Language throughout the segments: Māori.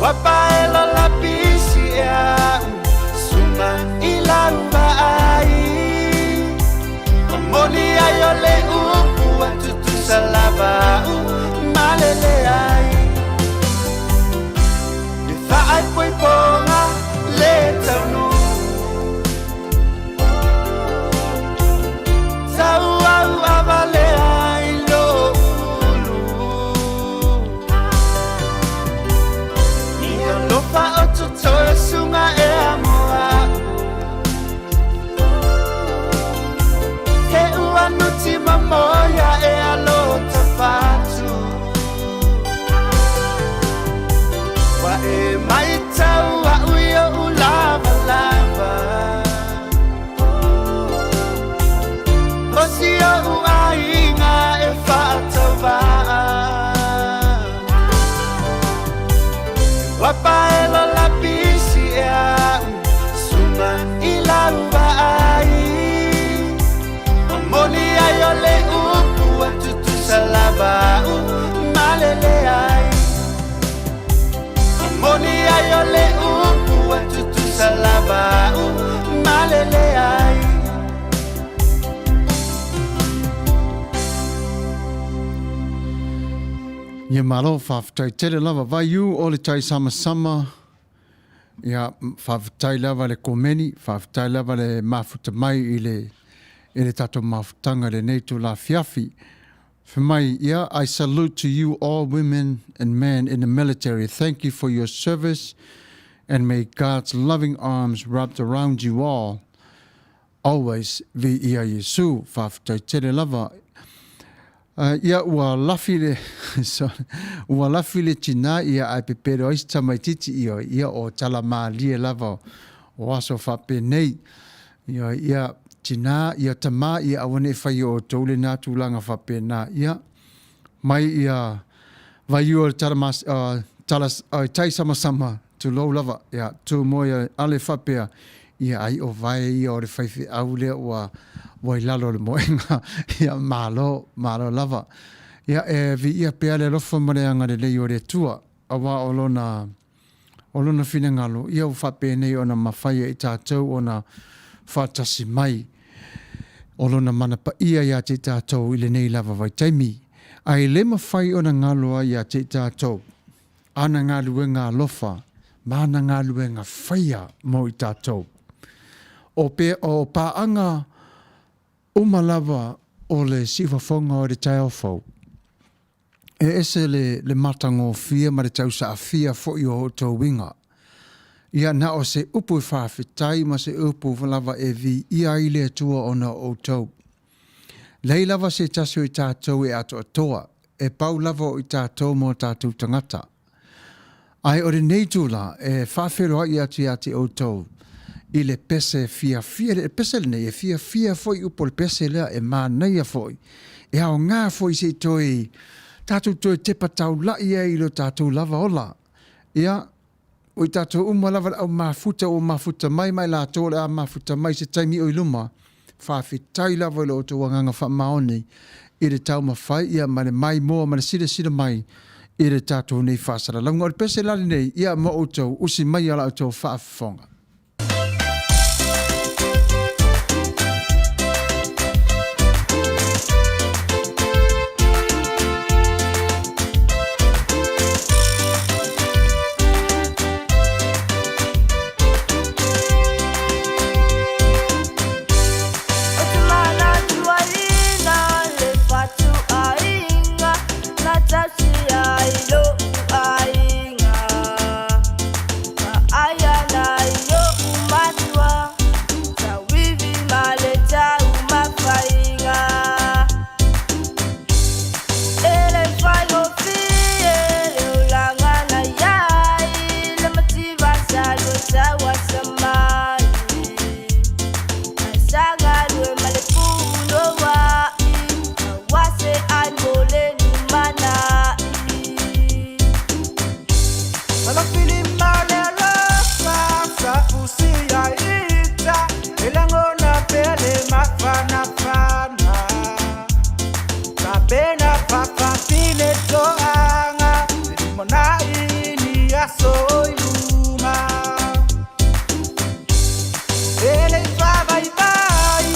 Wapaelo la pisi au Suma ilaua ai Moni ayole upu Atutu salaba Malele ai Nifa ai poi ponga Le taunu Tau au avale ai lo ulu Nia lopa o tutoa sunga e amoa He ua nuti mamoia e alota fatu Wa e mai tau a uia ulava lava Osio ua inga e fatau waa Wapaelo la pisi e au Suma ilaua ai Moni ayole upu Atutu salaba Malele ai Moni ayole upu Atutu salaba Malele ai Ia malo whawhatai tere lava vaiu o le tai sama. Ia whawhatai lava le komeni, whawhatai lava le mafuta mai i le tato mafutanga le neitu la fiafi. Whamai, ia, I salute to you all women and men in the military. Thank you for your service and may God's loving arms wrapped around you all. Always vi ia Yesu, whawhatai tere lava. Ia ua lafi le tina ia ai pepero ais tamaititi ia o tala maalie lava o aso whape nei. Ia tina ia tama ia awane whai o taule nā tūlanga whape nā ia. Mai ia vaiu o tala tai sama tu lau lava ia tu moia ale whapea ia ai o vai ia o le whaiwhi au lea ua Wai lalo le moenga, ia malo lava. Ia vi ia pea le lofa mareanga le lei o le tua, awa olona finangalo, ia u whape nei ona mawhaia I tātou ona whatasi mai. Olona manapa ia te tātou I le nei lava vai taimi. Ai le mawhai ona ngaloa ia te tātou. Ana ngā luenga lofa, mana ngā luenga whaia mo I tātou. O paanga Umalava o le siwafonga o le taeofau. E ese le matango fia ma le tausa a fia fo I o tau winga. Ia na o se upu I whawhitai ma se upu lava e vi ia I le atua o na o tau. Lei lava se tasu I tātou e ato atoa. E pau lava o I tātou mo tātou tangata. Ai o le neitula e whawhero I ati o tau. I le pese fia le pese le nei e fia foi upo le pese lea e mānaia foi. E ao ngā foi se toi tātou toi te patau lai e ilo tātou lava ola. Ia, o I tātou lava au mafuta mai la tōle a mafuta mai se taimi o iluma. Whawhitai lava ilo o tō wanganga whamaoni. I le tau mawhai ia ma le mai moa ma le sida mai. I le tātou nei whasara. Lango o le pese lale nei ia mo o tau usi mai ala o tau whaafonga. ia soiluma ele vai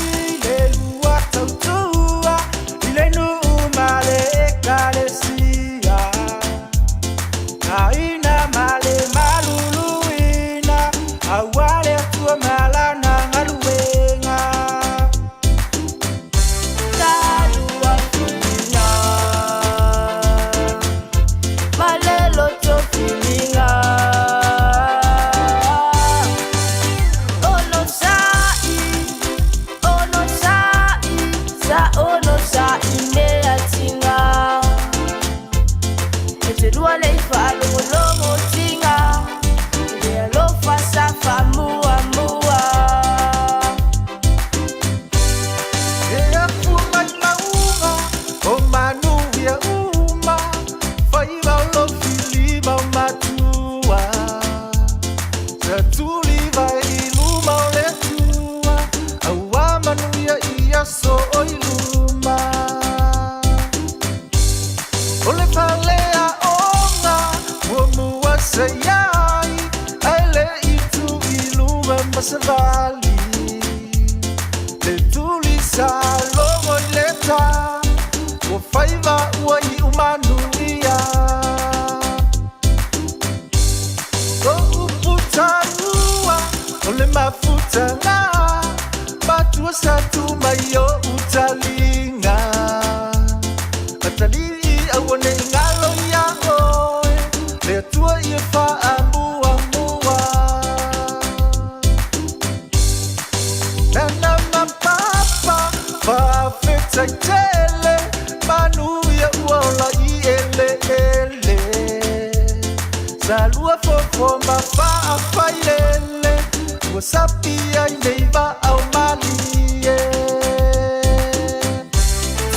le lua tautua ile numa le kalesia aina male maluluina awale tua malana ngaluenga talua filinga malelo to filinga ono sai mea tinga ete lua le falo longo tinga le lo fasa famua mua e fuma mauma o manuia uma fai lo filiba matua se tu li vai iluma le tua awa manuia ia so iluma ole falea onga mua sayai ele itu iluma masavali le tulisa logo leta o faiva uai umanuia o uputanua ole mafutanga batua satu mayo utalinga atalii awone ngalo yango le tua ia fa amua mua nana mapapa fa feta tele manuia uola iele ele salua fofo mafa afailele wasapia indeiva au malie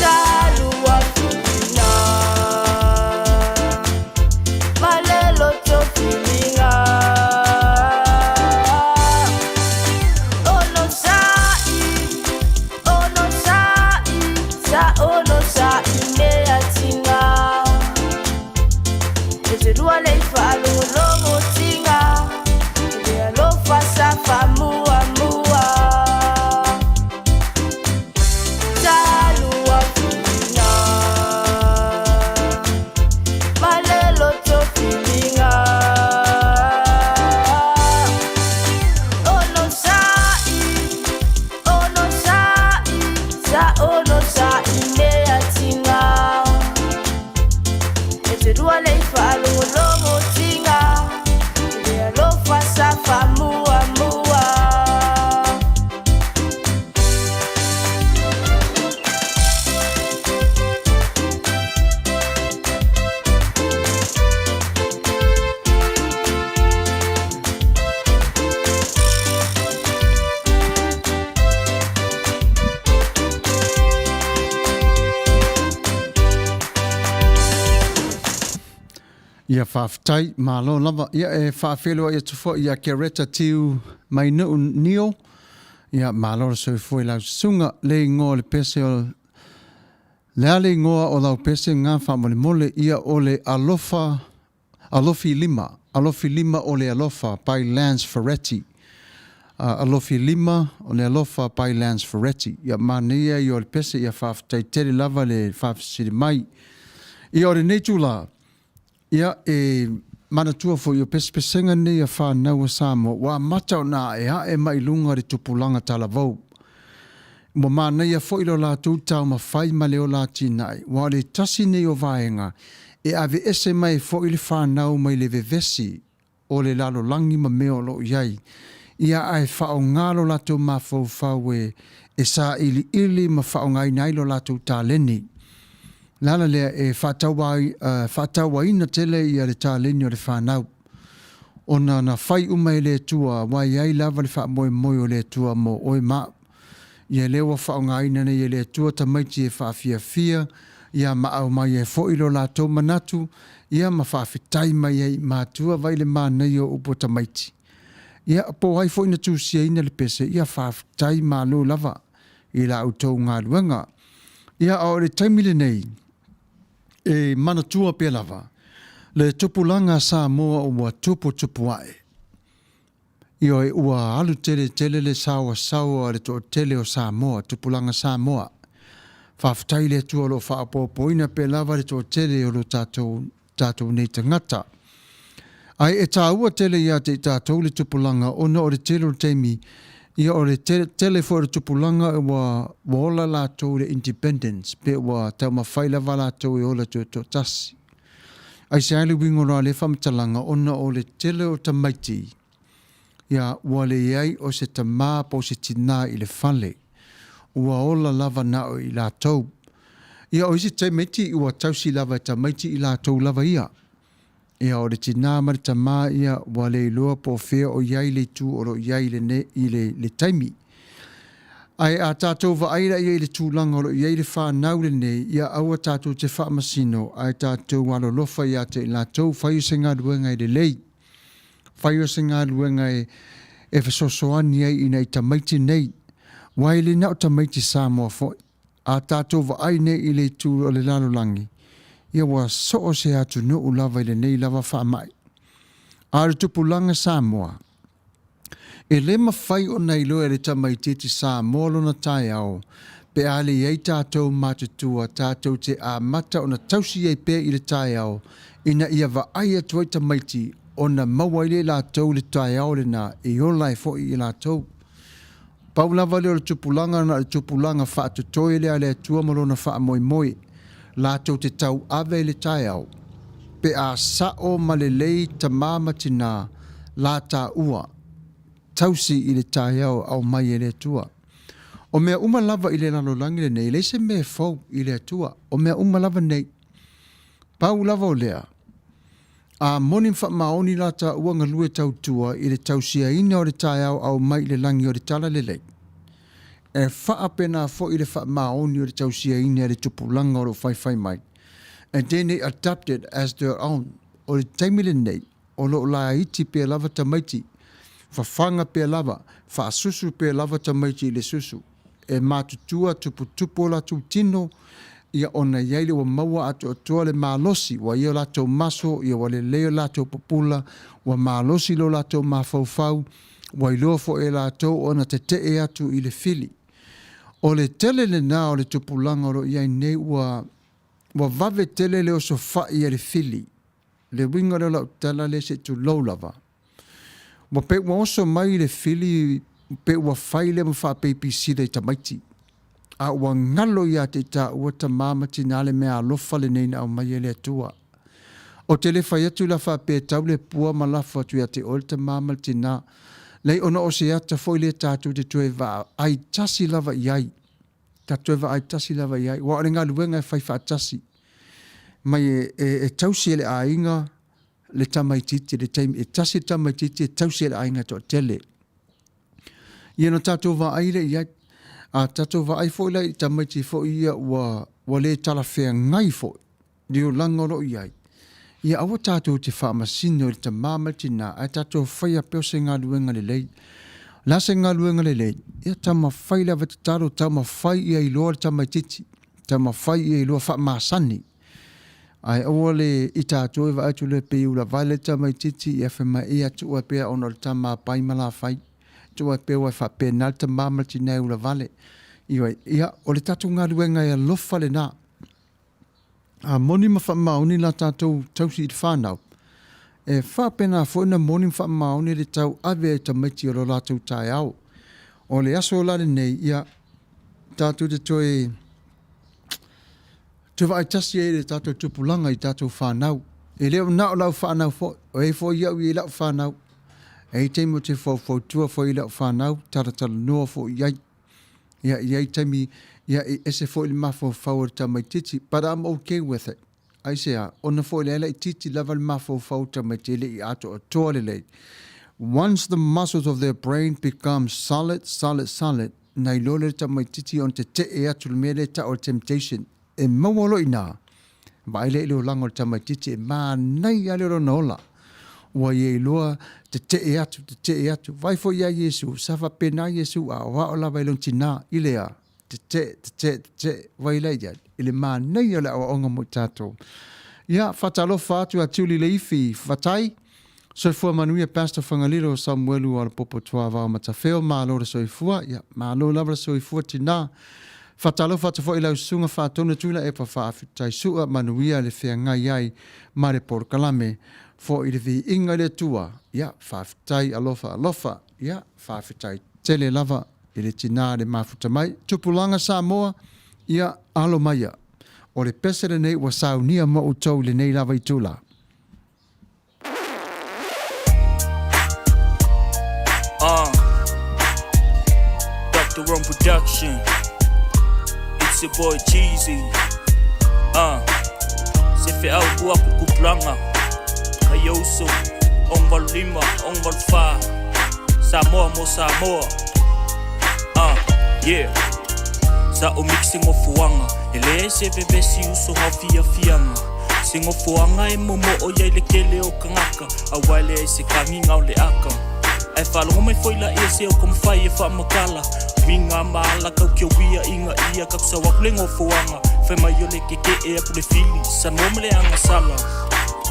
talua filinga malelo to filinga ono sai mea tinga ete lua le falo longo tinga le lo fasa famua mua talua filinga malelo to filinga ono sai mea tinga ete lua le falo longo tinga le lo fasa famua mua Ia whawhtai, malo lava. Ia e whawhelua ia tufo ia kereta tiu mai nuu nio. Ia malo so foi lau sunga le ngō le pese o le ngoa o lau pese ngā whamole mole ia o le alofi lima o le alofa pai Lance Ferretti. Alofi lima o le alofa pai Lance Ferretti. Ia mania i o le pese ia whawhtai tere lava le whawhsiri mai. Ia o le neitula. Ia e manatua fo i o pesenga nei a whanau a Samoa. Wa matau nā e hae mai lunga re tupulanga talavau. Mo mana ia fo ilo la tūtau ma whai ma leo la tīnai. Wa le tasi nei o vaenga e ave ese mai fo ili whanau mai le vevesi o le lalo langi ma meo lo iai. Ia ai whao ngalo la tō ma fau e sa ili ma whao ngai nai lo la tō tā leni. Lala lea e Vala'Auina tele ia le tāleni o le whanau. Ona na whai umai le tua, wai ai lava le wha o le tua mo oi maa. Ia lewa whaongaina nei le tua tamaiti e whaafia, ia maau mai e foilo la tau manatu, ia ma whaafetai mai e mātua vai le mānei o upo tamaiti. Ia po hai fo ina tūsia ina le pese, ia whaafetai mālo lava i la autou ngā luenga. Ia o le taimile nei, e manatua pe lava. Le tupulanga Samoa ua tupu ae. Io e ua alu tele le sawa le to tele o Samoa, tupulanga Samoa. Whaftai le tua lo whaapopoina pe lava le to tele o lo tātou nei tangata. Ai e tā ua tele ia te tātou le tupulanga ona o le tele o teimi ia o le tele fo le tupulanga ua ola lātou le independence pe ua tau mawhai lava lātou e ola to tasi. Ai se ailu wingora le whamatalanga ona o le tele o tamaiti ia ua le iai o se tamā po se tina i le whale. Ua ola lava nao i lātou. Ia o isi tamaiti ua tausi lava i tamaiti i lātou lava ia. Ia o le tina mari tamā ia ua le iloa po fea o iai le tu o lo iai le ne i le taimi. Ai a tātou wa aira ia i le tūlanga o lo iai le whanau le nei ia aua tātou te whaamasino ai tātou walo lofa ia te i lātou whaiu se ngā luenga i le lei. Whaiu se ngā luenga e whasosoani ai i nei tamaiti nei. Wai le nao tamaiti Samoa fo a tātou wa ai nei i le tū o le lalolangi. Ia wa so o se atu no u lava i le nei lava whaamai. A le tupulanga Samoa. E le mawhai o nei loa le tamaititi Samoa lona tai au. Pe ale iei tātou matutua tātou te a mata o na tausi iei pe i le tai au. Ina ia wa ai atu ai tamaiti o na mawaile lātou le tai au le na i olai fo i lātou. Pau lava leo le tupulanga na le tupulanga whaatutoi le ale atua malona wha moi moi. Lātou te tau ave le tai au. Pe a sao malelei ta māmatina la tā ua. Tausi i le tai au mai e le atua. O mea uma lava i le lalolangi le nei, leise mea fau i le atua. O mea uma lava nei. Pau lava o lea. A moni wha maoni la tā ua ngalue tau tua i le tausia ina o le tai au mai le langi o le tala le lei. E wha apena fo i le wha maoni o le tausia ina le tupulanga o lo whai mai. And then they adopted as their own. O le taimile nei, o lo la iti pe lava tamaiti. Whawhanga pe lava, whaasusu pe lava tamaiti le susu. E mātutua tupu la tu tino, ia ona iaile wa maua atu atua le malosi, wa ia lato maso, ia wa le leo lato popula, wa malosi lo lato mafaufau, wa iloa fo e lato ona te e atu i le fili. O le tele le nā o le tupulanga ro iai nei wa vave tele le o so fai e le fili. Le winga le lau tala le se tu laulava. Wa pe wa oso mai le fili pe wa fai le mwha PPC le tamaiti. A wa ngalo ia te ta ua ta mamati nale mea alofa le neina au mai e le atua. O te le fai atu la wha pe tau le pua malafa tu ia te ol ta mamati na. Lei ona o se ata foi le tātou te tue va ai tasi lava iai. Ta tue va ai tasi lava iai. Wa ore ngā luenga e fai wha tasi. Mai e tausi le ainga le tamaititi, le taimi, e tasi tamaititi, e tausi le ainga to tele. Ieno tātou va ai le iai. A tātou va ai foi le tamaiti foi ia wa le talawhea ngai foi. Dio langoro iai. Ia awa tātou te whaamasino le ta māmatina, ai tātou whaia peo se ngā luenga le lei. La se ngā luenga le lei, ia tama whai lawa te taro, tama whai ia i loa le tamaititi, tama whai ia i loa whaamāsani. Ai awa le i tātou e wa atu le pe ula vai le tamaititi, ia whema ia tua pea ona le tama paimala whai, tua pea wai whapena le ta māmatina e ula vale. Ia, o le tātou ngā luenga ia lofa le nā. A moni ma wha mauni la tātou tausi i te whanau. E whapena fwena moni ma wha mauni le tau ave e tamaiti o lo lātou tai au. O le aso lare nei, ia tātou te toi te vai tasi e le tātou tupulanga i tātou whanau. E leo nao lau whanau fo, o e fo iau i lau whanau. E teimo te fau tua fo i lau whanau, taratala noa fo iai. Ia iai taimi, ia ese fo ili mafo fau tamaititi, but I'm okay with it. I say, ona fo ili ele titi lava ili mafo fau tamaititi i ato o toa lei. Once the muscles of their brain become solid, na ilole tamaititi on te e atu mele ta o temptation, e mawalo ina. Ba ile ilo lango tamaititi, ma nai alero nola. Wa ye loa te e atu. Vai fo ia Yesu, safa pena Yesu, a wa o lava ilon tina, ilea. Te vai leia, ile ma nei ole o onga mo tato. Ia, whatalofa atu a tiuli leifi whatai. Soifua Manuia, Pastor Fagalilo, Samuelu, Alopopo, Tuavao, Matafeo, Malo soifua. Ia, malo lava soifua tina. Whatalofa te fo ilau sunga whatona tula e pa whaafitai sua Manuia le whea ngai ai mare por kalame. Fo i le vi inga le tua. Ia, whaafitai alofa. Ia, whaafitai tele lava i le tina le mafuta mai. Tupulanga Samoa. Ia, alo maia. O le pesere nei wa saunia mo utou le nei lava i tula. Dr. Ron Production. It's your boy Cheesy. Se fe au kuaku kuplanga. Kayoso. Ongval lima, ongval fa. Samoa mo Samoa. Yeah. Sa o mixing o fuanga. Ele se bebesi uso hawhia fianga. Singo fuanga e momo o yai le kele o kangaka. Awale e se kangi ngau le aka. Ai whalo mai foila e se o kumwhai e whamakala. Winga maala kau kia wia inga ia kaksa waklengo fuanga. Whai o le keke e apu le fili. Sa nomele anga sala.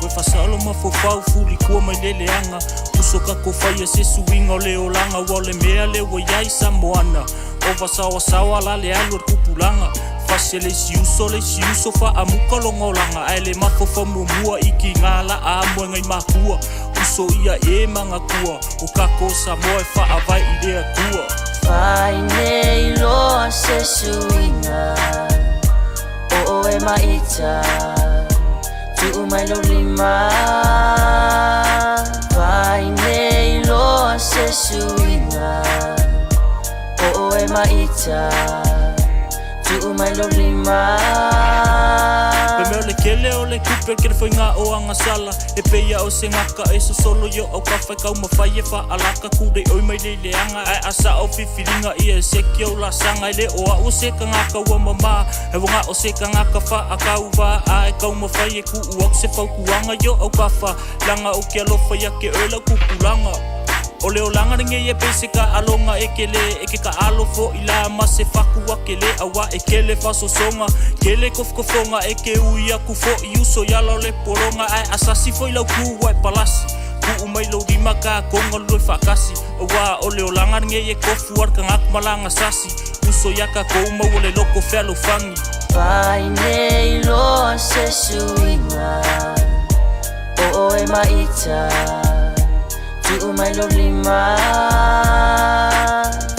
Koe whasalo ma fofau fuli kua mai lele anga. Uso kako whai e se suinga o leo langa. Wale mea lewa yai Samoana. Ova sawa la le alu kupulanga. Fase le siuso fa amuka longolanga. Ai le mafofa mua iki ngala a mua ngai mahua. Uso ia e manga kua. O kako Samoa e fa avai idea kua. Fai nei loa se suinga. O e maita. Tu mai lo lima. Fai nei loa se suinga. O e maita. Tu mai lo lima. Pe meo le kele o le kupe kere foi ngā o anga sala. E peia o se ngaka e so solo yo au kawhai kau mawhai e wha alaka kure oi mai le anga. Ai asa o whiwhiringa i e seki o la sanga. Le o a o se ka ngaka ua mama. He wanga o se ka ngaka wha a kau wā. A e kau mawhai e ku uak se whau kuanga yo au kawha. Langa o ke alofa ya ke oela kukulanga. O leo langa ringe e pese ka alonga e kele e ke ka alofo i la ma se whaku a kele awa e kele whasosonga kele kofkofonga e ke uia kufo i uso yalo le poronga ai asasi foi lau kuwa e palasi ku umai lo rima ka konga lue whakasi awa o leo langa ringe e kofu ar ka ngak malanga sasi uso yaka kouma o le loko whelo fangi Vai nei loa se suinga O e maita Tu mai lo lima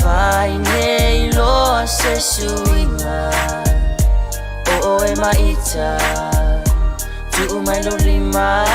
Vai nei loa se suinga O e maita Tu mai lo lima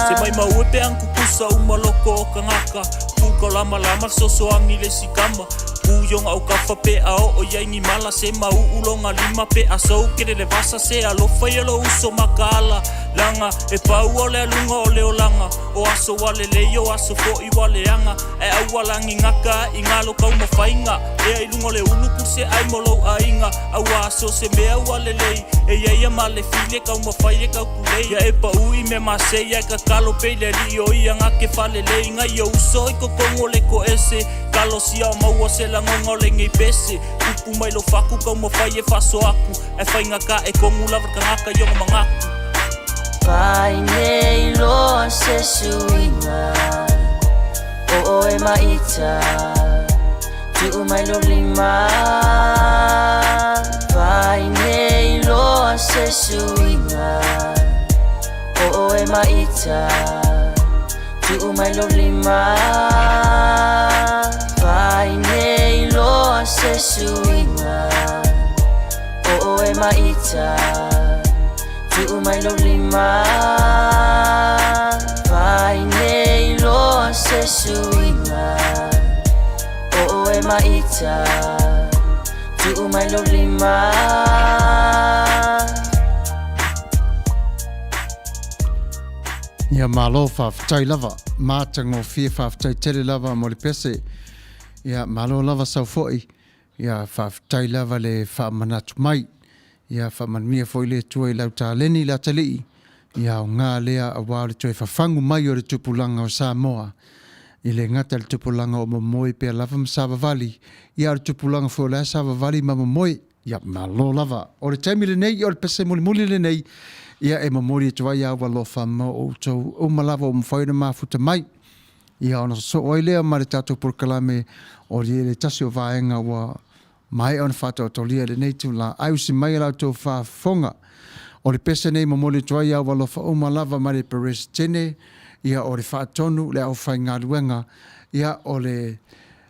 Se mai mau pe ang kukusa umaloko o kangaka Puka lama soso angi le sikama Puyong au kafa pe ao o yaingi mala Se mau ulonga lima pe asau kere le vasa Se alofa yelo uso makala Langa e pau o le alunga o leo langa O aso wale leio aso fo i wale anga E au walangi ngaka i ngalo kau mawhainga E ai lunga le uluku se ai molo a inga Au aso se mea wale lei E iaia ma le file kau mawhai e kau kulei Ia e pau i me masei e ka kalo pe le li o ia ngake fale lei Nga i o uso i ko kongo le ko ese Kalo si au maua se la ngonga le ngei pese Kupu mai lo faku kau mawhai e faso aku E whainga ka e kongu lava ka ngaka yonga mangaku Vai nei loa se suinga O e maita Tu mai lo lima Vai nei loa se suinga O e maita Tu mai lo lima Vai nei loa se suinga O e maita Tu mai lo lima Vai nei loa se suinga O e maita Tu mai lo lima Ia malo whawhtai lava, mātango whia whawhtai tere lava mo le pese. Ia malo lava sau foi, ia whawhtai lava le whamanatu mai. Ia whamanmia foi le tua i lau tāleni la talii. Ia o ngā lea a wāle toi whawhangu mai o le tupulanga o Samoa. I le ngata le tupulanga o mamoi pia lava msawa vali. Ia le tupulanga fo le sawa vali mamoi. Ia malo lava. O le taimi le nei, o le pese muli le nei. ia e mamori tua ia walofa mo o tau o malawa o mwhaina mafuta mai. Ia ona so oilea mare tātou porkalame o rie le tasi o vaenga wa mai ona whātou tolia le neitu la ausi mai lau tau whaafonga. O le pesa nei mamori tua ia walofa o malawa mare Perez tene ia o le whaatonu le au whai ngā luenga ia o le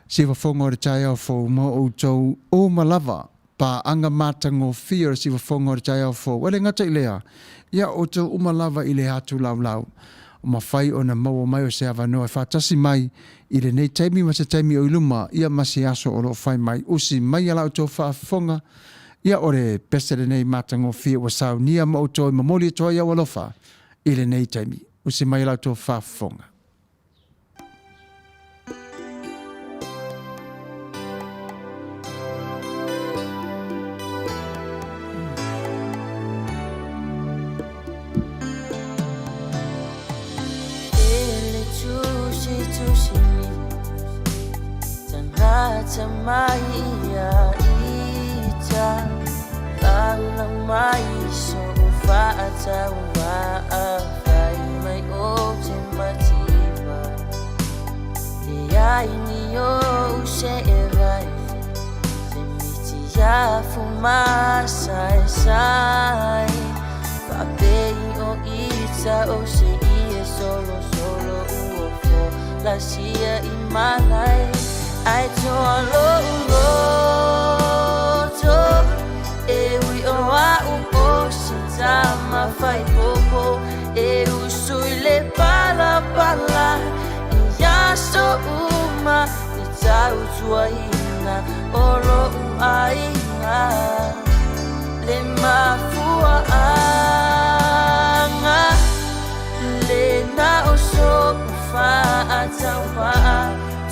siwa fonga o le tai au fo mo o tau o malawa pa anga matango fia o siwa fonga o le tai au fo. Wale ngata ilea ia o tau o malawa i le hatu lau lau. O mawhai o na maua mai o se awanoa whaatasi mai i le nei taimi masa taimi o iluma ia masi aso o lo whai mai usi mai ala o tau whaafonga ia o le pesa le nei matango fia wa sau nia ma o tau mamoli toa ia walofa i le nei taimi usi mai ala o tau whaafonga. Maia ita lala mai so fata wa fai mai o te mativa te ai ni o se vai te miti ya fumasa sai va bem o ita o se ie solo uofo la sia in malai I don't know, e we o sintama fai popo, e usui le pala, yaso uma, le tau tuaina, olo uaina, le mafua anga, le na oso ufa atawa.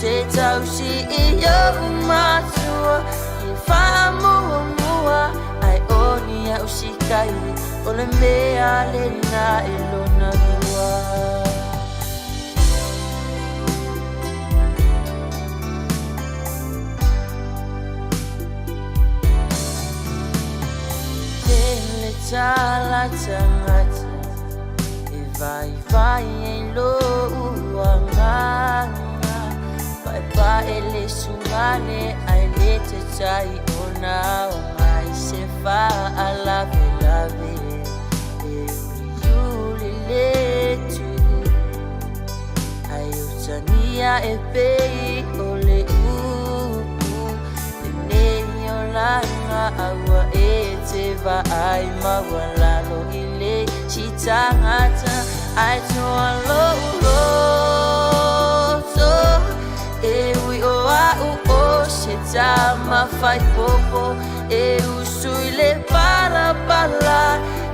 Te tau si ia umatua I whamua ai oni au si kaili o le mea le na ilona mua Tele tala tangata E vai e lo uanganga Pa ele sungane ai le te tai ona o mai se fa alave e uli le tu ai utania e pei o le nei o langa aua e te va ai mawalalo I le chitangata ai toa E ui o au se tama fai popo E usui le pala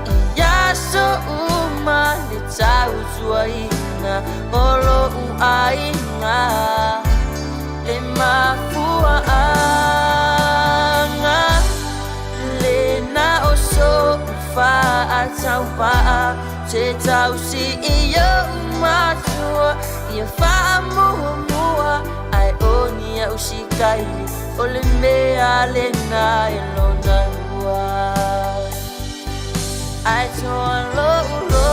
I yaso uma le tau tuaina Olo uaina Le mafua anga Le na oso ufa atau paa Te tau si ia umatua Ia wha mua Ai onia usikaili O le mea le na elona ua Ai toa loto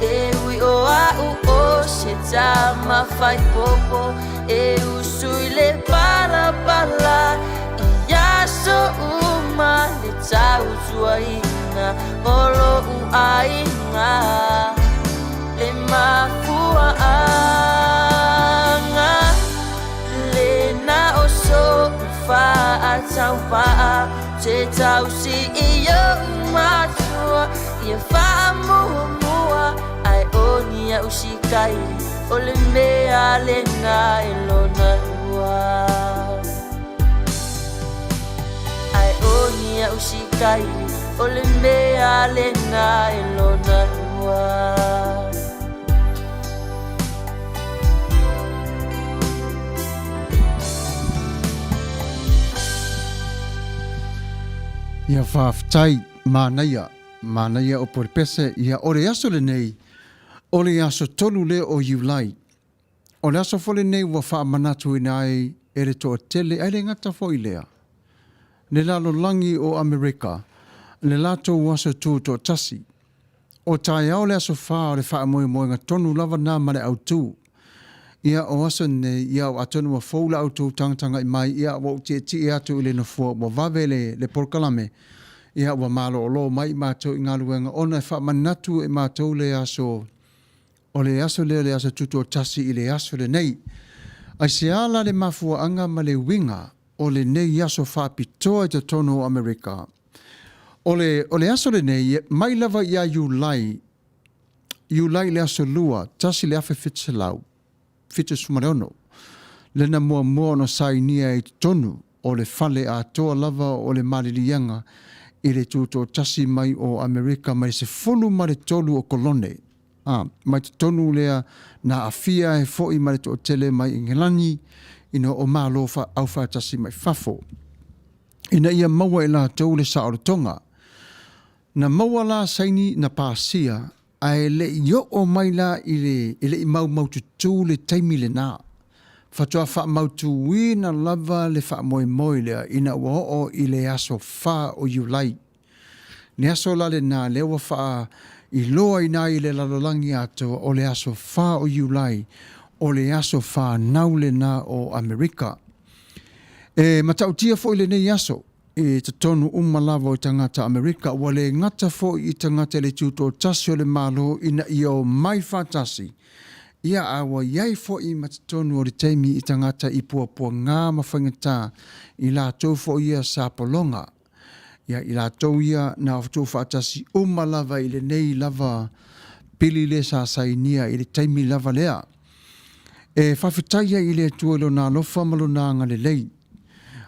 E ui o au se tama fai popo E usui le pala I yaso uma le tau tuaina Olo uaina Le mafua anga Le na oso ufa atau paa Te tau si ia umatua Ia wha mua Ai onia usikaili O le mea le na elona ua Ai onia usikaili O le mea le na elona ua Ia whaafitai Manuia o porpese ia ore aso le nei o le aso tolu le o Iulai. O le aso fole nei wa whaamanatu ina ai ere toa tele ai le ngata fo i lea. Ne lalo langi o Amerika le latou aso tuto tasi. O tai au le aso wha o le wha moe moe ngā tonu lava nā mare au tū. Ia o aso ne ia o atonu wa fōula au tū tangatanga i mai ia o te ti atu i le no fua wa vave le porkalame. Ia wa malo o lo mai mātou i ngā luenga ona e wha manatu e mātou le aso o le aso le aso tuto tasi i le aso le nei. Ai se ala le mafua anga ma le winga o le nei aso wha pitoa i te tono o Amerika. O le aso le nei, mai lava ia iulai le aso lua, tasi le afe fitse lau, fitse sumareono. Lena mua no sainia i tonu, o le fale a toa lava o le malilianga, i le tuto tasi mai o Amerika, mai se fulu ma le tolu o kolone. Mai te tonu lea na afia e foi ma le to tele mai i Ngelani, ino o malofa aufa tasi mai fafo. Ina ia maua i la tau le saorotonga. Na maua la saini na pāsia, ai le yo o mai la i le i mau tutu le taimi le nā. Fatua wha mautu wina lava le wha moe lea ina ua o i le aso wha o iulai. Ne aso la le nā lewa wha i loa i nā i le lalolangi ato o le aso wha o iulai, o le aso wha nau le nā o Amerika. Matautia fo i le nei aso. E te tonu umalawa i tangata Amerika, wale ngata fo i tangata le tuto tasi o le malo ina i o mai whatasi. Ia awa iai fo i matatonu o le teimi i tangata i puapua ngā mawhangata i la tau fo ia sapolonga. Ia i la tau ia na tau whatasi umalawa i le nei lava pili le sa sainia i le teimi lava lea. E whawhitaia i le tuelo na lofa malona ngale lei.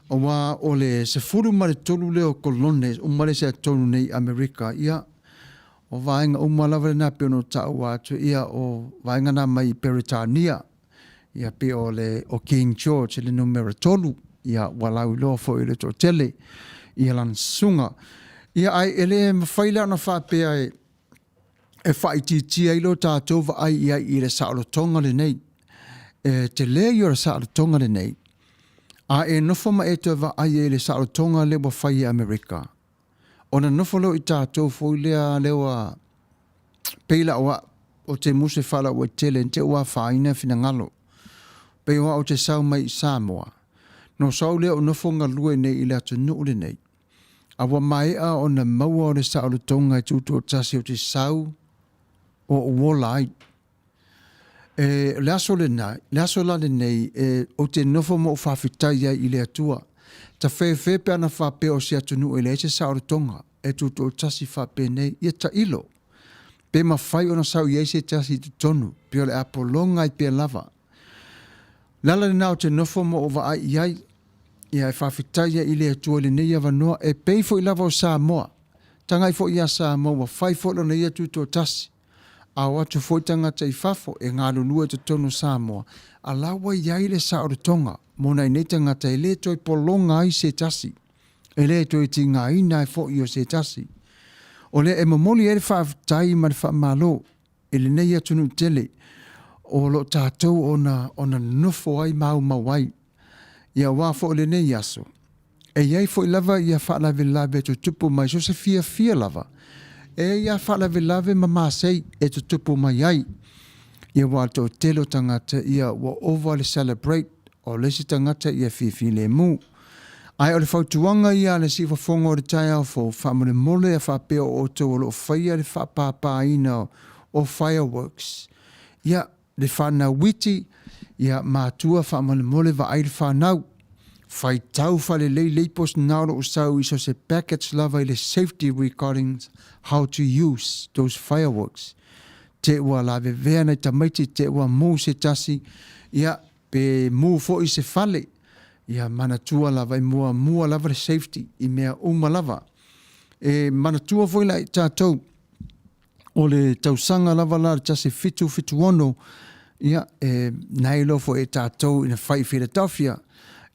O wā o le se furu ma le tolu leo kolone, umare se tonu nei Amerika, ia o vaenga umalawa le nā peono tau wātu, ia o vaenga nā mai Peritania, ia pe o le o King George, le numero tolu, ia walau loa fo i le to tele, ia lan sunga. Ia ai ele mawhaila na whapea e whaititia ilo tātou wa ai ia i le saolotonga le nei. Te lea i o le saolotonga le nei, a e nofo ma e te wa ai e le saolotonga le wa whai Amerika. O na nofo leo i tātou fo i lea lewa peila o te muse whala o tele te ua whaina fina ngalo. Pe o te sau mai i Samoa. No sau leo nofo ngā lue nei i lea tu nuule nei. A wa mai a o na maua o le saolotonga i tuto o tasi o te sau o uolai. Le aso la le nei, o te nofo mo whawhitaia i le atua. Ta whewhe pe ana whape o si atunu e le se saorotonga, e tuto o tasi whape nei, ia ta ilo. Pe ma whai ona sau i eise tasi tu tonu, pe o le apolonga i pe lava. Lala le nao te nofo mo o wa ai iai, ia e whawhitaia i le atua le nei avanoa, e pei fo i lava o Samoa. Tangai fo i a Samoa, wa whai fo lo nei tuto o tasi. A watu foitanga te fafo e ngā lulua te tono Samoa. A lawa iai le saorotonga, mona i netanga te le toi polonga i se tasi. E le toi ti ngā ina e fo i o se tasi. O le e mamoli e le whaafitai ma le whaamalo, e le nei atunu tele, o lo tātou ona nufo ai mau mawai. Ia wafo o le nei aso. E iai fo i lava ia whaalawe lawe tu tupu mai so se fia lava. E ia whaalawe ma māsei e tu tupu mai ai. Ia wātou telo tangata ia wa ova le celebrate o lesi tangata ia whiwhi le mu. Ai o le whautuanga ia le si whafonga o le tai au fo whamune mole a whapeo o tau o lo whaia le whapāpāina o fireworks. Ia le whanau witi ia mātua whamune mole wa ai le whanau. Whai tau whale lei leipos nauro o sau iso se packets lava i le safety recordings how to use those fireworks. Te ua lawe vea nei tamaiti te ua mū se tasi ia pe mū fo i se whale ia manatua lava i mua lava le safety i mea uma lava. E manatua fo i lai tātou o le tausanga lava la le tasi fitu ono ia nailo fo e tātou ina whai Philadelphia.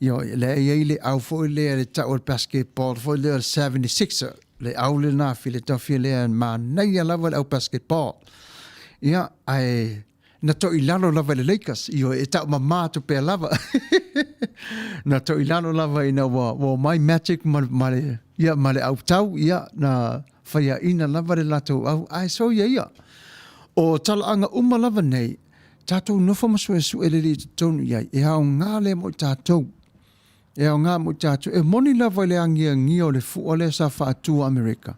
Yo le ele au fo le ta o basketball fo le 76er le au le na Philadelphia le ma nei lava au basketball. Ia ai na to ilano lava le Lakers io e tau mama to pe lava na to ilano lava ina wa my magic male ia male au tau ia na faia ina lava le lato au ai so ia o talaanga lava nei tatou nofa masue su elele tonu ia e au ngale mo tatou e au ngā mo tatou e moni lava le angia o le fu o le sa fa Atua Amerika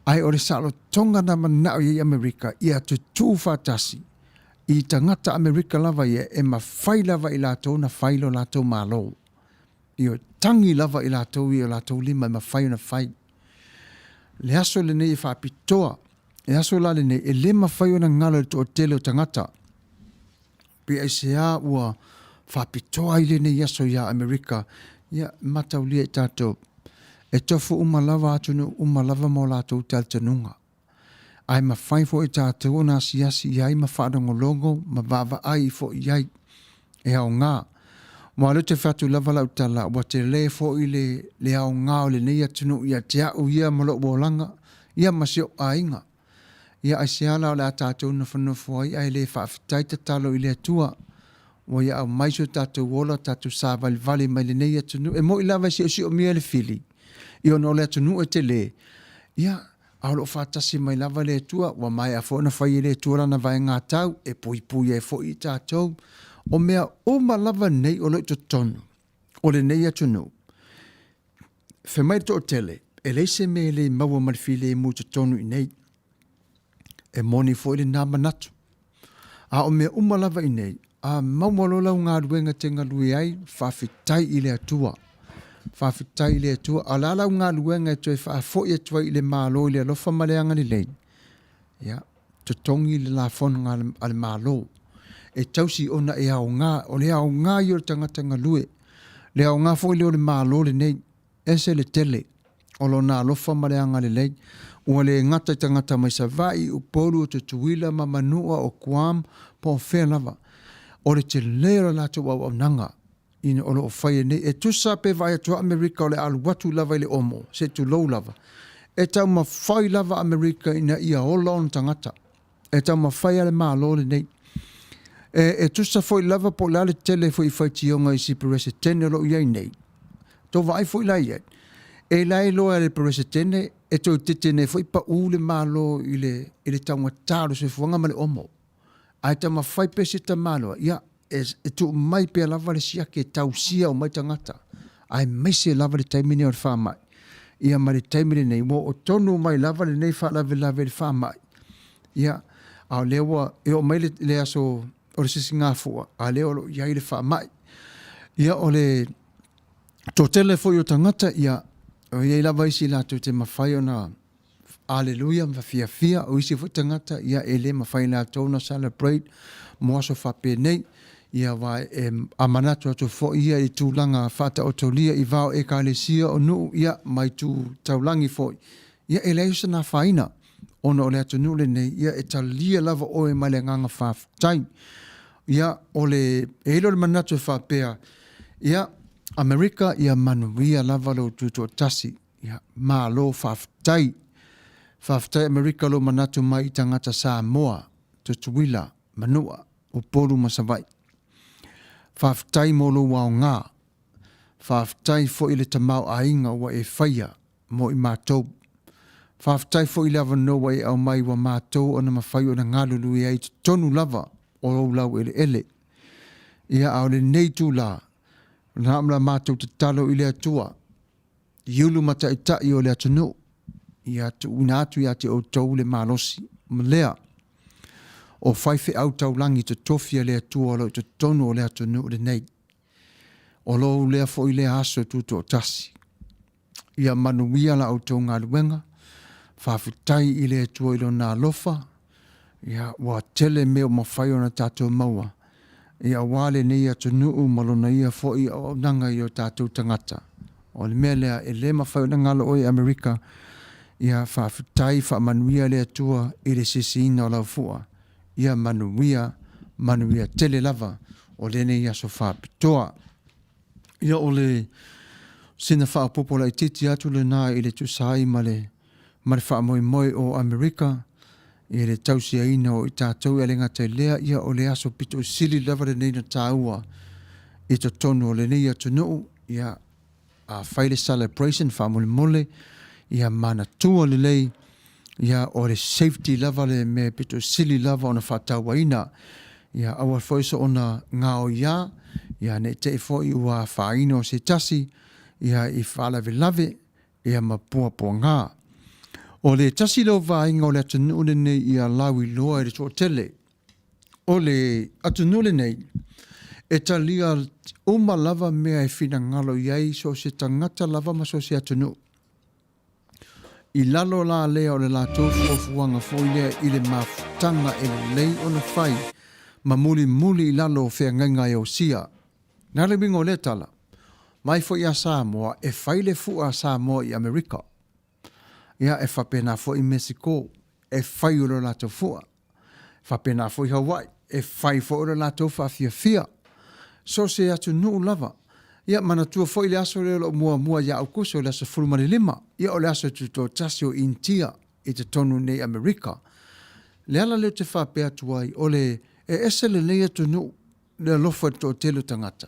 ai o le salo tonga na manao ia Amerika ia tu fatasi i tangata Amerika lava ia e mawhai lava i lātou na whailo lātou mālo. I o tangi lava i lātou i o lātou lima ma whai na whai. Le aso le nei e whapitoa. Le aso la le nei e le ma whai o na ngalo le to o tele o tangata. Pia i se a ua whapitoa i le nei aso ia Amerika. Ia matau lia i tātou. E tofu lava atunu lava mo lātou taltanunga. Ai ma whai fo i tātou na siasi iai ma whaadongolongo ma vava ai fo iai e au ngā. Mua le te whatu lava lau tala wa te le fo i le au ngā o le nei atunu ia te au ia malo bolanga ia masio ainga. Ia ai se ala o le a tātou na whanofo ai le whaafitai ta talo i le atua. Wa ia au maiso tātou wola tātou sā vali mai le nei atunu. E mo i lava si o mia le fili. I ono le atunu e te le. Ia Aulo whātasi mai lava le tua, wa mai a whona whai le tua rana vai ngā tau, e pui e fo i tātou. O mea o ma lava nei o le to tonu, o le nei atunu. Whemai to o tele, e leise me le maua marifile e mu to tonu i nei. E moni fo i le nā manatu. A o mea uma lava i nei, a maumalolau ngā ruenga te ngalui ai, whawhitai i le atua. Whawhitai le atua, a lalau ngā luenga e toi whaafo i atua i le mālo i le alofa maleanga ni lei. Ia, to tongi le la whonu ngā ale mālo. E tausi ona e au ngā, o le au ngā i o le tangata ngā lue. Le au ngā fo i le o le mālo le nei, ese le tele, o lo nā alofa maleanga le lei. Ua le ngata i tangata mai sa vai, u polu o te tuila ma Manua o Kuam, po whea lava. O le te lera la tu au nanga. Ina olo o whaia nei, e tusa pe vai atua Amerika o le alu watu lava i le omo, se tu lou lava. E tau ma whai lava Amerika ina ia ola on tangata. E tau ma whai ale maa lole nei. E tusa foi lava po le ale tele foi whai tionga i si perese tene lo iai nei. Tau vai foi lai iai. E lai loa le perese tene, e tau titene foi pa ule maa lo i le taunga taro se fuanga ma le omo. Ai tau ma whai pese ta maa loa, ia. E tu mai pe lava le sia ke tausia o mai tangata. Ai mai se lava le taimine o le wha mai. Ia mai le taimine nei. Mo o tonu mai lava le nei wha lava le wha mai. Ia, a lewa, e o mai le aso o le sisi ngā fua. A leo lo iai le wha mai. Ia o le totele fo i o tangata, ia, o iai lava isi lato te mawhai o na Aleluia, mawhia o isi fo tangata, ia e le mawhai lato na celebrate, mo aso whape nei. Ia vai a manatu atu fo ia i tūlanga whata o taulia i vau e ka lesia o nuu ia mai tū taulangi fo. Ia e leisa nā whaina ona o le atu nule nei ia e talia lava o e mai le nganga whawhtai. Ia o le eilo le manatu whapea. Ia Amerika ia Manuia lava lo tūto tasi. Ia mā lo whawhtai. Whawhtai Amerika lo manatu mai i tangata Samoa, Tutuila, Manua, o Polu Masavai. Whawhtai mo lo wao ngā. Whawhtai fo i le tamau ainga wa e whaia mo i mātou. Whawhtai fo i lava no wa e au mai wa mātou o na mawhai o na ngālulu i ai tonu lava o lau ele ele. Ia au le nei tū la. Na amla mātou te talo i le atua. Iulu mata i tai o le atunu. Ia tu unatu ia te o tau le mālosi. Malea. O whaife au taulangi te tofia lea tua lo te tonu o lea tonu o le nei. O lo lea fo i lea aso tuto o tasi. Ia Manuia la au tau ngā luenga. Whawhitai i lea tua i lo nā lofa. Ia wa tele meo mawhai o na tātou maua. Ia wale nei a tonu u malona ia fo i o nanga i o tātou tangata. O le mea lea e le mawhai o na ngalo o i Amerika. Ia whawhitai wha Manuia lea tua i le sisi ina o lau fua. Ia Manuia tele lava o lene ia so whapitoa. Ia o le sina whaapopo la i titi atu le nā i le tusai ma le wha moi o Amerika. I le tausia ina o i tātou e le ngata lea ia o le aso pito sili lava le neina tāua i to tonu o le nei atu nuu ia a whaile celebration whamole mole ia mana tua le lei ia o le safety lava le me pito sili lava ona Vala'Auina ia awa whoiso ona ngao ia ne te fo i ua whaino se tasi ia i whalawe lave ia mapua po ngā. O le tasi lo vainga o le atunu le nei ia lawi loa e le tele. O le atunu le nei e talia uma lava mea e fina ngalo iai so se tangata lava ma so se atunu. I lalo la lea o le la tofu o fuanga foilea i le mafutanga e le lei o na whai ma muli i lalo o whea ngai o sia. Nale bingo le tala. Mai fo ia Samoa e whaile fu a Samoa i Amerika. Ia e whapena fo i Mexico e whai uro la tofua. Whapena fo i Hawaii e whai fo uro la tofa fia. So se atu nuu lava. Ia manatua fo i le aso leo mua ia au kuso le aso fulumani lima. Ia o le aso tuto tasio intia i te tonu nei Amerika. Le ala leo te whapea tuai o le e ese le lea tu nuu le lofa to telu tangata.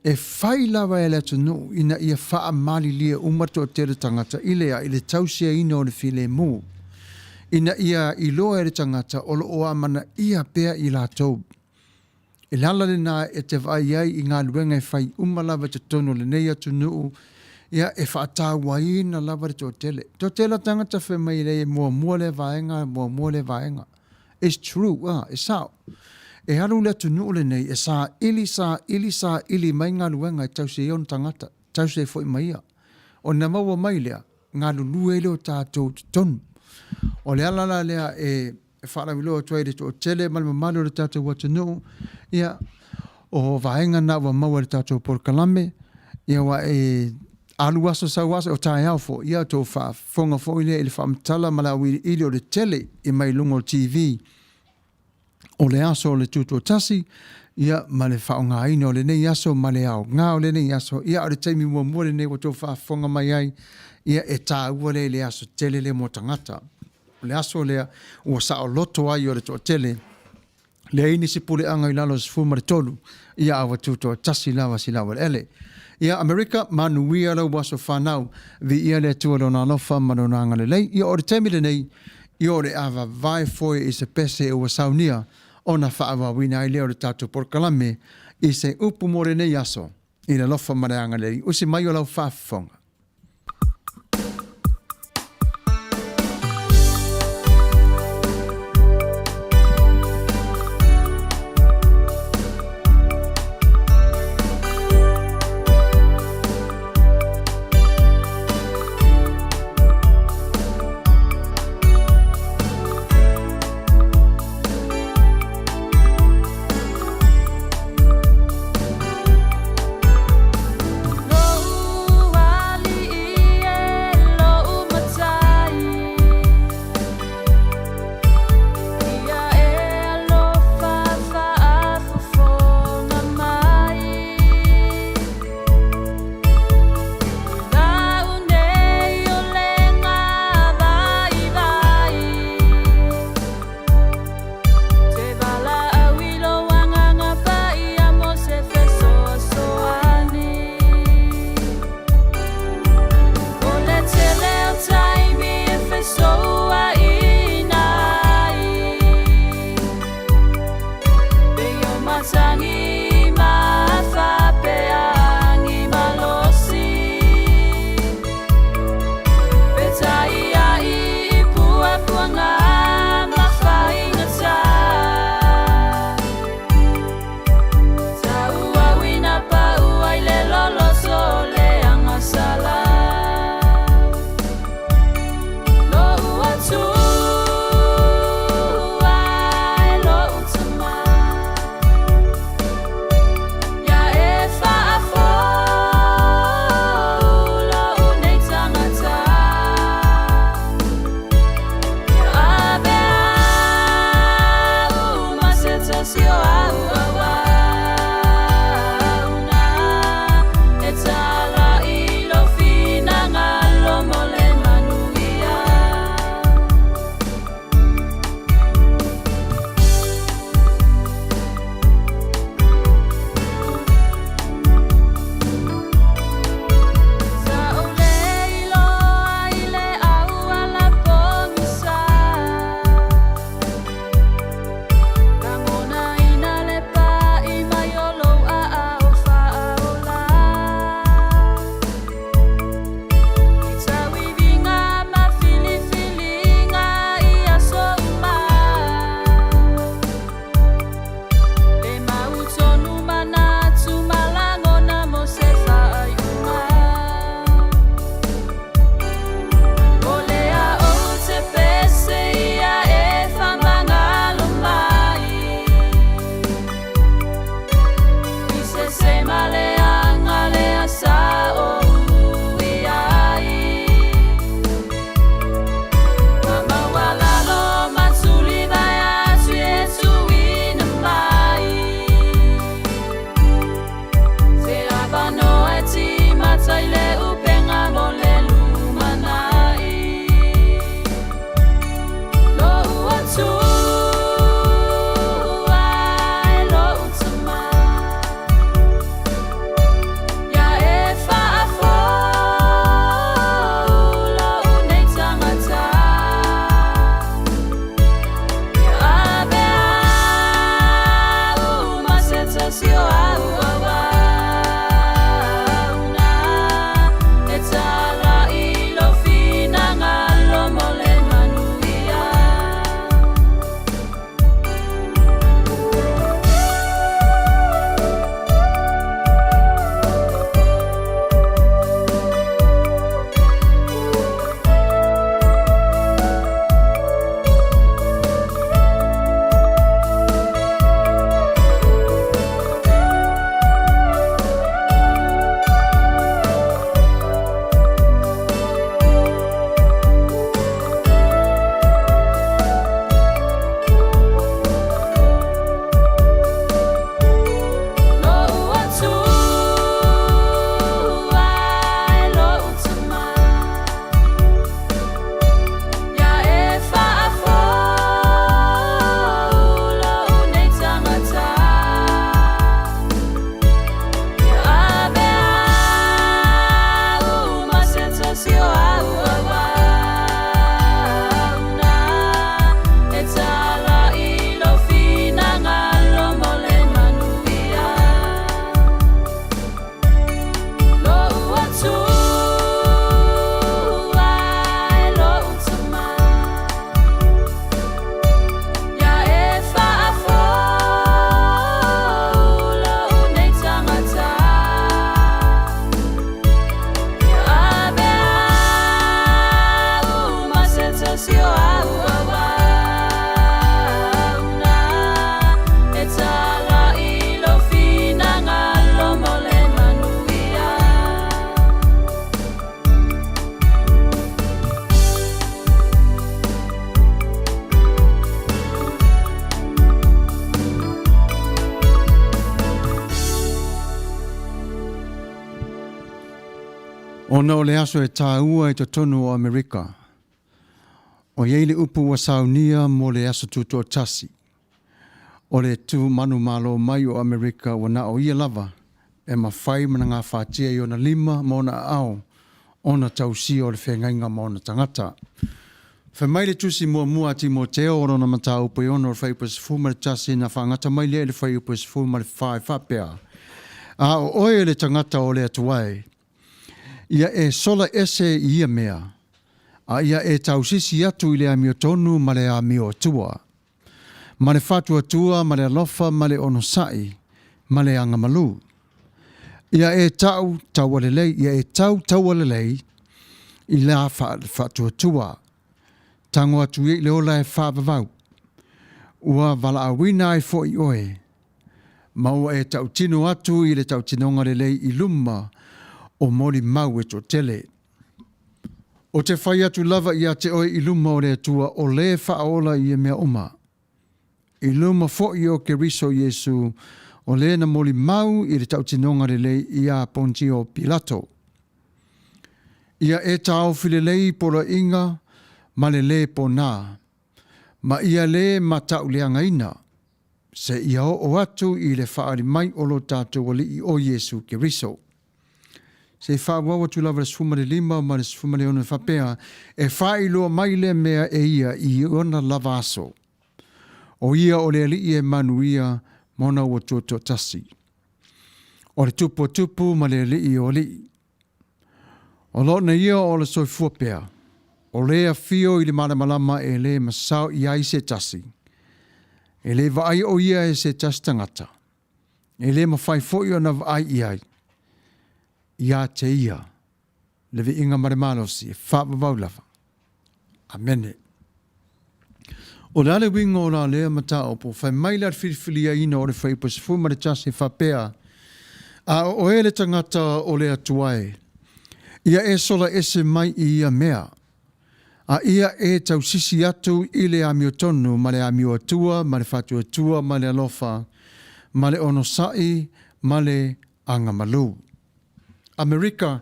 E whai lawa e le atunu ina ia wha mali lia umato tele tangata ilea i le tausia ina o le file mu. Ina ia i loa e le tangata o lo oa mana ia pea i la tau. E lala le nā e te vai ai i ngā luenga e whai umalawa te tono le nei atunu ia e whaatawa ina lawa le to tele. To tele tangata whe mai le mua le vaenga. It's true, it's sao. E haru le tunu le nei e sa ili mai ngā luenga e tause ion tangata, tause fo i maia. O na maua mai lea, ngā lulue leo tātou tonu. O le alala lea e whaarawiloa tuai le to tele, malo le tātou wa tunu, ia o vaenga na wa maua le tātou porkalame, ia wa e alu aso sau aso o tae au fo, ia tō whafonga fo i lea ili whaamtala Malawi ili o le tele i mai lungo TV, o le aso o le tuto tasi, ia ma le whaonga ina o le nei aso, ma le au ngā o le nei aso, ia o le taimi mua le nei o tō whafonga mai ai, ia e tā ua le aso tele le mo tangata. O le aso lea, ua sa o loto ai o le tō tele, le ini si pule anga i lalo si fuma le tolu, ia awa tuto tasi lawa si lawa le ele. Ia Amerika, Manuia lau waso whanau, vi ia le tua lo nā lofa mano nā ngale lei, ia o le taimi le nei, ia o le awa vai foi i se pese ua saunia, ona Vala'Auina ai leo le tātou porkalame i se upu more nei aso i le lofa mareanga lei. Usi mai o lau whafonga. No, I Ona o le aso e tāua e te tonu o Amerika. O yeile upu wa saunia mo le aso tuto tasi. O le tu manu malo mai o Amerika wana o ia lava. E mawhai mana ngā whātia i ona lima ma ona ao. Ona tausi o le whengainga ma ona tangata. Whamai le tusi mua mua ati mo te o rona mata upu i ona o whai upas fuma le tasi na whangata mai le whai upas fuma le whai whapea. A o oe le tangata o le atuai. Ia e sola ese ia mea. A ia e tausisi atu i le amio tonu ma le amio atua. Ma le whatua tua, ma le alofa, ma le onosai, ma le angamalu. Ia e taualelei, ia e taualelei i la whatua tua. Tango atu i le ola e whaavavau. Ua Vala'Auina ai fo i oe. Ma ua e tautino atu i le tautinonga lelei i luma o mori mau e to tele. O te whai atu lava i a te oe i luma o le atua o le whaola i e mea uma. I luma fo i o ke riso Jesu o le na mori mau i le tautinonga lelei i a Pontio Pilato. Ia e tau filelei pora inga ma le po nā. Ma ia le matau le angaina. Se ia o atu i le whaari mai o lo tātou ali i o Jesu ke riso. Se whaawawa tu lava le sfuma le lima ma le sfuma le ona whapea e whaailoa mai le mea e ia i ona lava aso. O ia o le ali e Manuia mona ua tuatua tasi. O le tupu ma le ali o ali. O lo na ia o le soifua pea. O le a fio i le malamalama e le masao i ai se tasi. E le vaai o ia e se tasi tangata. E le mawhai foi o na vaai i ai. Ia te ia. Le vi inga maremalosi e whaapavau lava. Amene. O le ale winga o la lea matao po whai maila whiriwhiria ina o le whaipas fuma le tasi whapea. A o ele tangata o le atuai. Ia e sola ese mai i ia mea. A ia e tau sisi atu i le amio tonu, ma le amio atua, ma le whatu atua, ma le alofa, ma le onosai, ma le angamalu. Amerika,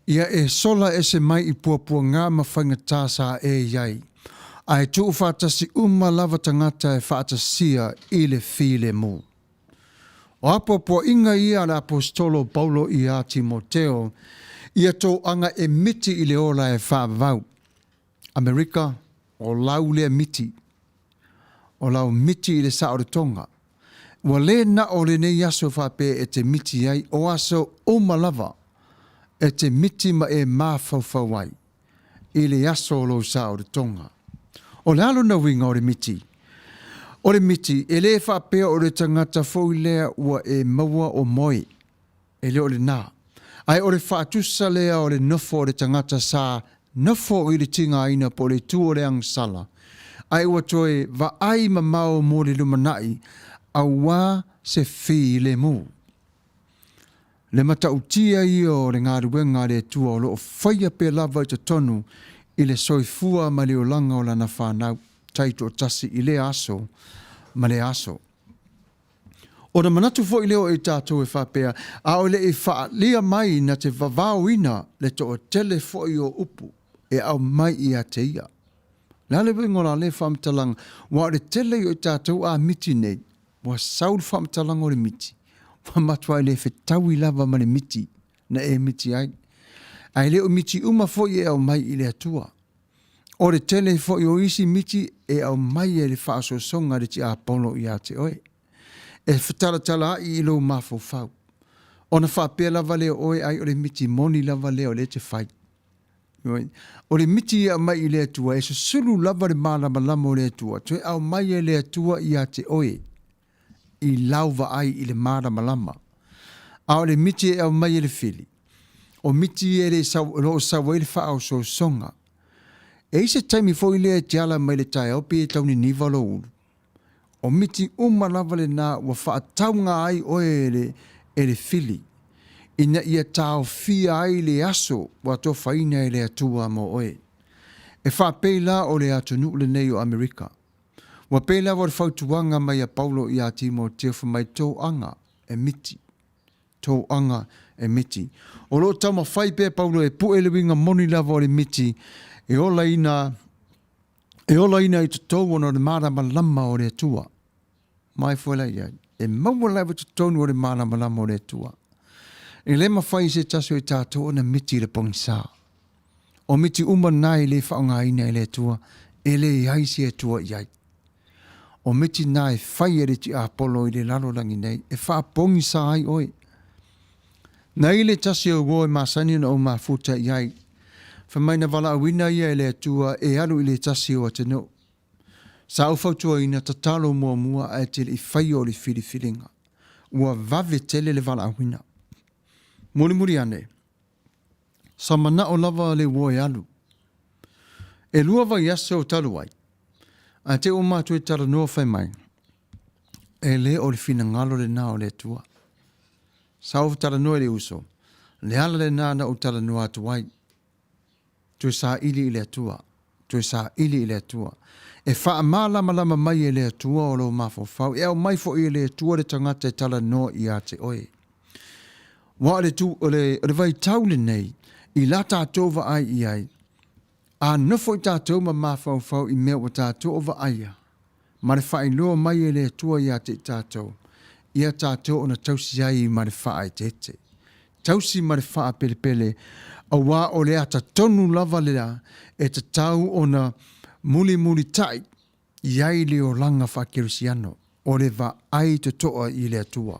ia e sola ese mai i puapua ngā mawhainga tāsa e iai. Ai tuu whātasi lava tangata e whātasia i le while mu. O apopo inga ia le apostolo Paulo i a Timoteo, ia tō anga e miti i le ola e whaavau. Amerika, o lau lea miti. O lau miti i le Saoretonga. Wa le na o le nei aso whape e te miti ai, o aso o malava e te miti ma e mawhauwhau ai. I le aso o lo sa o le tonga. O le alo na winga o le miti. O le miti, e le whapea o le tangata fōi lea ua e maua o moe. E le o le nā. Ai o le whaatusa lea o le nofo o le tangata sa nofo i le tinga aina po le tu o le angsala. Ai ua toe va ai mamao mo le lumanai a wā se whi le mū. Le mata utia i o le ngā ruenga le tua o lo o whaia pe lava i te tonu i le soifua ma le o langa o lana whanau taito o tasi i le aso ma le aso. O na manatu fo i leo e tātou e whapea, a o le e wha lia mai na te Vala'Auina le to o tele fo i o upu e au mai i a te ia. La le ngora le whamtalang, wa le tele i o tātou a miti nei, wa saul whamtalang o le miti, wa matua i le whetau i lava ma le miti, na e miti ai. Ai leo miti uma fo i e au mai i le atua. O le tele fo i o isi miti e au mai e le whaaso songa le ti a polo i a te oe. E whataratala i ilo mafo fau. O na whapea lava leo oe ai o le miti moni lava leo le te whai. O le miti i a mai i le atua e so sulu lava le malama lama o le atua. Toe au mai e le atua i a te oe. I lauva ai i le malama lama. A o le miti e au mai e le fili. O miti e le sawa i le whaau so songa. E ise taimi fo i lea te ala mai le tae au pe e tauni niva lo ulu. O miti lava le nā ua whaataunga ai oe e le fili. Ina ia tau fia ai le aso wa to whaina e le atua mo oe. E whapei la o le atunu le nei o Amerika. Wa pei la wa whautuanga mai a Paulo i a timo te mai tō anga e miti. Tō anga e miti. O lo tau ma whai pe Paulo e pu ele winga moni lava o le miti. E ola ina i te tau ono le marama lama o le atua. Mai fuela ia. E maua lava te tonu o le marama lama o le atua. E le mawhai se taso i tātou na miti le pongisa. O miti uma nai le whaonga ina i le atua. E le iai se atua iai. O miti nai whai ere ti Apollo i le lalolangi nei. E wha pongisa ai oi. Nei le tasi o woe masani na o mafuta iai. Whamaina Vala'Auina ia e le atua e alu i le tasi o atano. Sa au fautua ina tatalo mua a te i whai o le whiriwhiringa. Ua vave tele le Vala'Auina. Muri ane. Sa mana o lava le woe alu. E lua vai ase o talu ai. A te o mātua e tara noa whai mai. E le o le whina ngalo le nā o le atua. Sa au tara noa le uso. Le ala le nā na o tara noa atu ai. Tue sa ili i le atua. Tue sa ili i le atua. E wha mā lama mai e le atua o lo mawhawhau. E au mai fo i le atua le tangata e tala noa i a te oe. Wa le tu o le vai taule nei. I la tātou wa ai i ai. A nofo i tātou ma mawhawhau i mea wa tātou o wa aia. Ma le whai loa mai e le atua i a te tātou. Ia tātou o na tausi ai i ma le wha te te. Tausi ma le wha pele. A wā o le ata tonu lava lea e te tau o na muli tai iai le o langa whakerusiano o le va ai te toa i le atua.